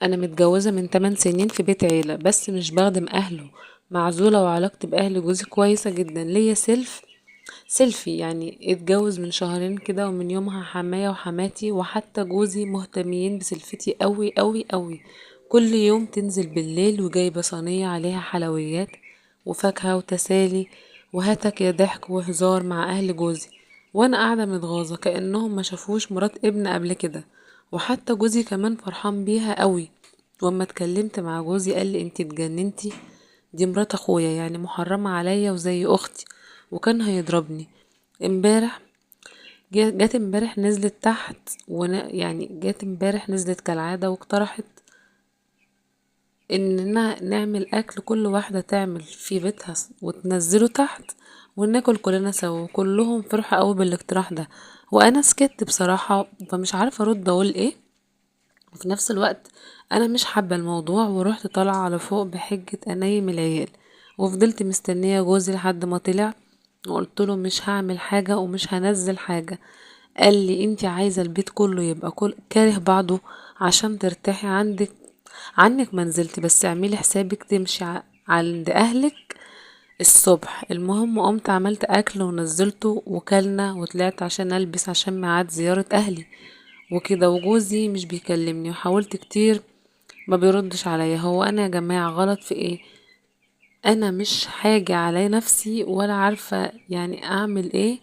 انا متجوزة من 8 سنين في بيت عيلة، بس مش بخدم اهله. معزولة، وعلاقتي باهل جوزي كويسة جدا. ليا سيلفي يعني اتجوز من شهرين كده، ومن يومها حماية وحماتي وحتى جوزي مهتمين بسلفتي قوي قوي قوي. كل يوم تنزل بالليل وجايبة صينية عليها حلويات وفاكهة وتسالي، وهاتك يا ضحك وهزار مع اهل جوزي. وانا قاعدة متغاظة كأنهم ما شافوش مرات ابن قبل كده. وحتى جوزي كمان فرحان بيها قوي. واما اتكلمت مع جوزي قال لي انتي اتجننتي، دي مرات اخويا، يعني محرمة عليا وزي اختي، وكان هيضربني. امبارح جت امبارح نزلت تحت، يعني جت امبارح نزلت كالعادة واقترحت اننا نعمل اكل، كل واحدة تعمل في بيتها وتنزله تحت وناكل كلنا سوا. كلهم فرحوا قوي بالاقتراح ده، وانا سكت بصراحة، فمش عارفة ارد اقول ايه. وفي نفس الوقت انا مش حابة الموضوع، ورحت طالعة على فوق بحجة انيم العيال. وفضلت مستنية جوزي لحد ما طلع، وقلت له مش هعمل حاجة ومش هنزل حاجة. قال لي انتي عايزة البيت كله يبقى كل كاره بعضه عشان ترتاحي عنك منزلتي، بس اعملي حسابك تمشي عند اهلك الصبح. المهم قمت عملت اكل ونزلته وكلنا وطلعت عشان البس عشان ميعاد زيارة اهلي وكده. وجوزي مش بيكلمني، وحاولت كتير ما بيردش عليا. هو انا يا جماعة غلط في ايه؟ انا مش حاجة على نفسي ولا عارفة يعني اعمل ايه.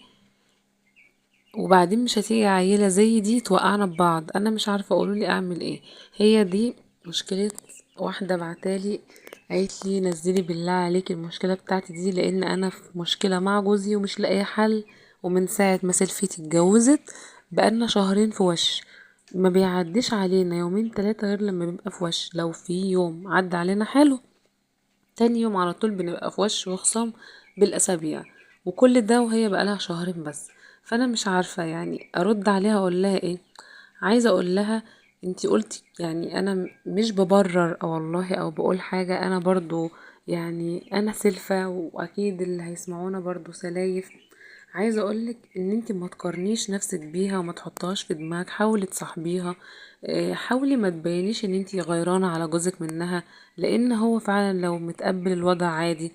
وبعدين مش هتيجي عيلة زي دي توقعنا ببعض. انا مش عارفة اقولولي اعمل ايه. هي دي مشكلة. واحدة بعتالي قالت لي نزلي بالله عليك المشكلة بتاعتي دي، لان انا في مشكلة مع جوزي ومش لاقيه حل. ومن ساعة ما سلفتي اتجوزت بقالنا شهرين في وش، ما بيعديش علينا يومين 3 غير لما بيبقى في وش. لو في يوم عدى علينا حلو، تاني يوم على طول بنبقى في وش وخصام بالاسابيع. وكل ده وهي بقالها شهرين بس. فانا مش عارفة يعني ارد عليها اقول لها ايه. عايزة اقول لها انتي قلتي، يعني انا مش ببرر او والله او بقول حاجة، انا برضو يعني انا سلفة، واكيد اللي هيسمعونا برضو سلايف. عايزة اقولك ان انتي ما تقارنيش نفسك بيها وما تحطهاش في دماغك. حاولي تصاحبيها، حاولي ما تبينيش ان انتي غيرانة على جوزك منها، لان هو فعلا لو متقبل الوضع عادي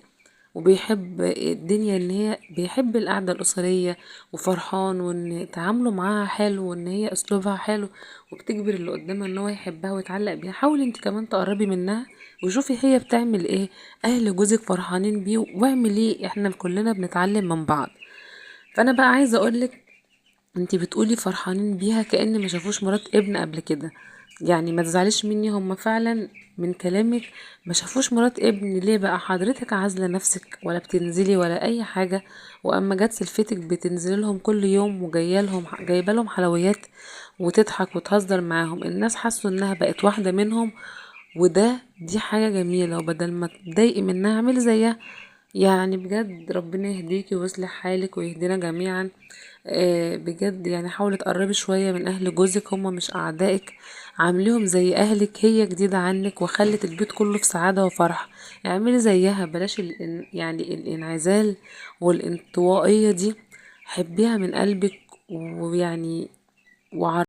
وبيحب الدنيا، ان هي بيحب القعدة الأسرية وفرحان، وان تعامله معاها حلو، وان هي اسلوبها حلو وبتجبر اللي قدامها ان هو يحبها ويتعلق بيها. حاولي انت كمان تقربي منها وشوفي هي بتعمل ايه، اهل جوزك فرحانين بيه، واعملي. احنا كلنا بنتعلم من بعض. فانا بقى عايزة اقولك، انتي بتقولي فرحانين بيها كأن ما شافوش مرات ابن قبل كده. يعني ما تزعليش مني، هم فعلا من كلامك ما شافوش مرات ابن. ليه بقى حضرتك عازلة نفسك ولا بتنزلي ولا اي حاجة؟ واما جت سلفتك بتنزلي لهم كل يوم، جايبه لهم حلويات وتضحك وتهزر معاهم. الناس حسوا انها بقت واحدة منهم، دي حاجة جميلة. وبدل ما تضايقي منها اعملي زيها. يعني بجد ربنا يهديكي ويصلح حالك ويهدينا جميعا. بجد يعني حاولي تقربي شوية من اهل جوزك، هما مش اعدائك. عامليهم زي اهلك، هي جديدة عنك وخلت البيت كله في سعادة وفرح. اعملي زيها، بلاش يعني الانعزال والانطوائية دي. حبيها من قلبك، ويعني